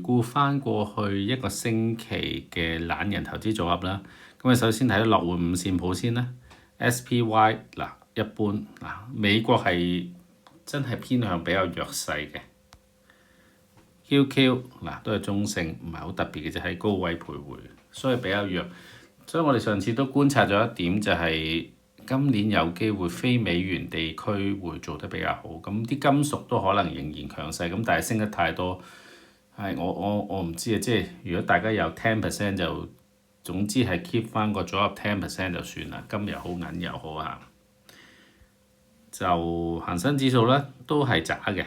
顧翻過去一個星期嘅懶人投資組合啦。咁啊，首先睇到落換五線譜先啦。SPY 嗱一般嗱，美國係真係偏向比較弱勢嘅。QQ 嗱都係中性，唔係好特別嘅，就喺高位徘徊，所以比較弱。所以我哋上次都觀察咗一點，就係今年有機會非美元地區會做得比較好。咁啲金屬都可能仍然強勢，咁但係升得太多。係我唔知啊，即係如果大家有 10% 就總之係 keep 翻個組合 10% 就算啦，金又好銀又好嚇。就恆生指數咧都係渣嘅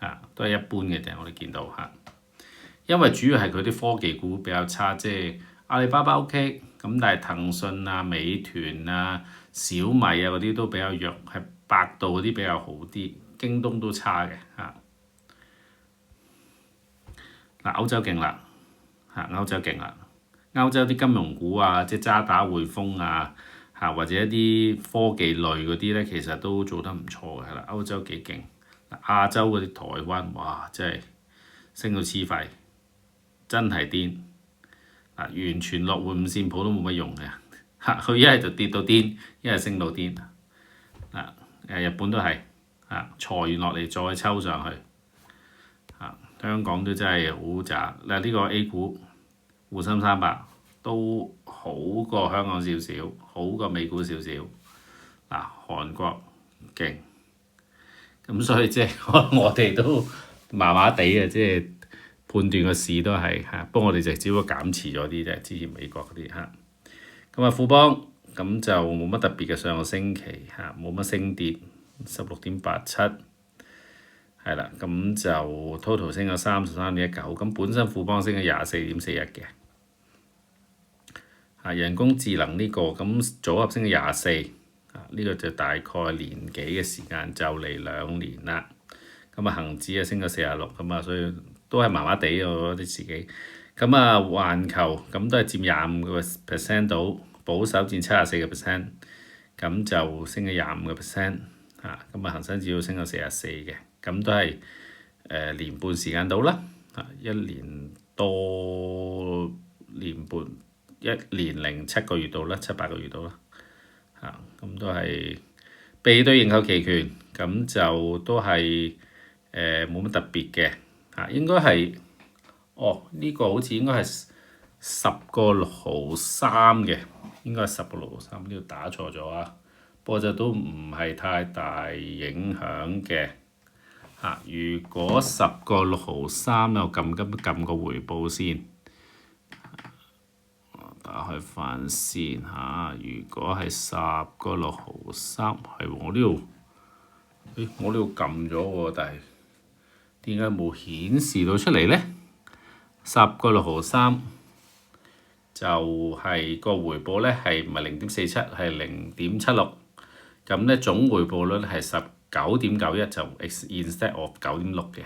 嚇，都係一般嘅啫。我哋見到嚇，因為主要係佢啲科技股比較差，即係阿里巴巴 OK，咁但係騰訊啊、美團啊、小米啊嗰啲都比較弱，係百度嗰啲比較好啲，京東都差嘅嚇。嗱，歐洲勁啦嚇，歐洲勁啦，歐洲啲金融股啊，即係渣打、匯豐啊嚇，或者一啲科技類嗰啲咧，其實都做得唔錯嘅啦。歐洲幾勁，亞洲嗰啲台灣哇，真係升到黐肺，真係癲啊！完全落換五線譜都冇乜用嘅嚇，佢一係就跌到癲，一係升到癲啊！日本都係啊，裁完落嚟再抽上去。香港都真係好渣嗱，呢個 A 股滬深300都好過香港少少，好過美股少少。嗱，韓國勁，咁所以即係我哋都麻麻地嘅，即係判斷個市都係嚇。不過我哋就只不過減持咗啲啫，之前美國嗰啲嚇。咁啊，富邦咁就冇乜特別嘅，上個星期嚇冇乜升跌，16.87。係啦，咁就 total 升咗33.19，咁本身富邦升咗24.41嘅。人工智能呢個咁組合升咗24，呢個就大概年幾嘅時間，就嚟2年啦。咁啊，恆指啊升咗46，咁啊，所以都係麻麻地我覺得自己。咁啊，環球咁都係佔25% 到，保守佔74%，咁就升咗25%。咁啊，恆生指數升咗44嘅。咁都係年半時間到啦，1年多年半，1年07個月到啦，7、8個月到啦，咁都係備對認購期權，咁就都係冇乜特別嘅應該係呢個好似應該係10.63嘅，應該係10.63，呢度打錯咗啊，不過就都唔係太大影響嘅。如果10.63我撳個回報先，打開翻先嚇。如果係10.63，係我呢度，我呢度撳咗喎，但係點解冇顯示到出嚟呢？10.63就係個回報咧，係唔係0.47，係0.76，咁咧總回報率係9.91，就 instead of 9.6嘅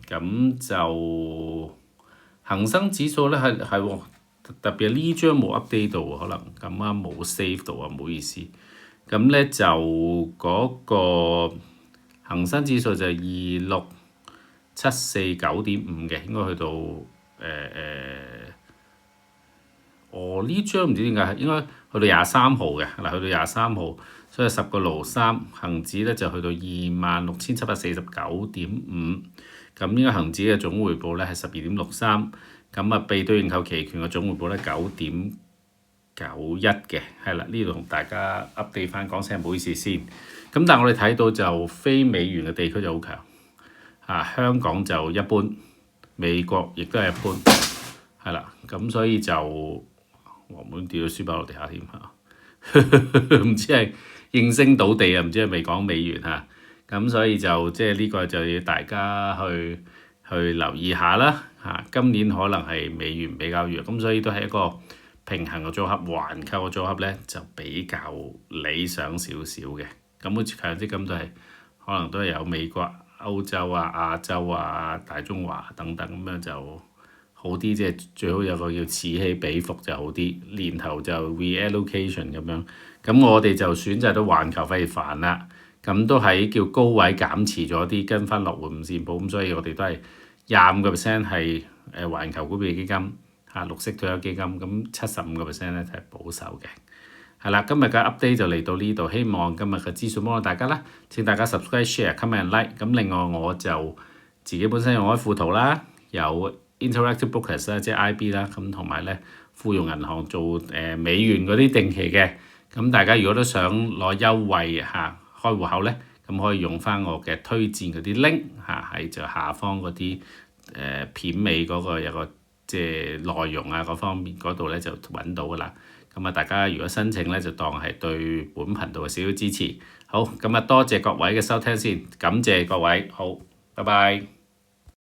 咁就恒生指數咧係特別係呢張冇 update 到喎，可能咁啱冇 save 到啊，唔好意思。咁咧就嗰個恒生指數就26749.5嘅，應該去到呢張唔知點解，應該去到23號嘅，去到23號，所以10.63恆指咧就去到26,749.5，咁應該恆指嘅總回報咧係12.63，咁啊備對認購期權嘅總回報咧9.91嘅，係啦，呢度同大家 update 翻，講聲唔好意思先。咁但係我哋睇到就非美元嘅地區就好強，香港就一般，美國亦都係一般，係啦，咁所以就黃本掉咗書包落地下添唔知係應聲倒地啊，唔知係咪講美元咁所以就即係呢個就要大家去留意下啦今年可能係美元比較弱，咁所以都係一個平衡嘅組合，環購嘅組合咧就比較理想少少嘅。咁好似強積金都係可能都係有美國、歐洲亞洲大中華等等咁樣就好啲，即係最好有個叫此起彼伏就好啲，年頭就 reallocation 咁樣。咁我哋就選擇到環球費煩啦，咁都喺叫高位減持咗啲，跟翻落換五線譜，咁所以我哋都係25% 係環球股票基金綠色退休基金，咁75% 咧就係保守嘅。係啦，今日嘅 update 就嚟到呢度，希望今日嘅資訊幫到大家啦。請大家 subscribe、share、comment、like。咁另外我就自己本身用開富途啦，有 Interactive Brokers 啦，即係 IB 啦，咁同埋咧富用銀行做美元嗰啲定期嘅。咁大家如果都想攞優惠開戶口咧，咁可以用翻我嘅推薦嗰啲 link 喺就下方嗰啲片尾嗰個有個即係內容嗰方面嗰度咧就揾到噶啦。咁大家如果申請咧，就當係對本頻道嘅少少支持。好，咁多謝各位嘅收聽先，感謝各位，好，拜拜。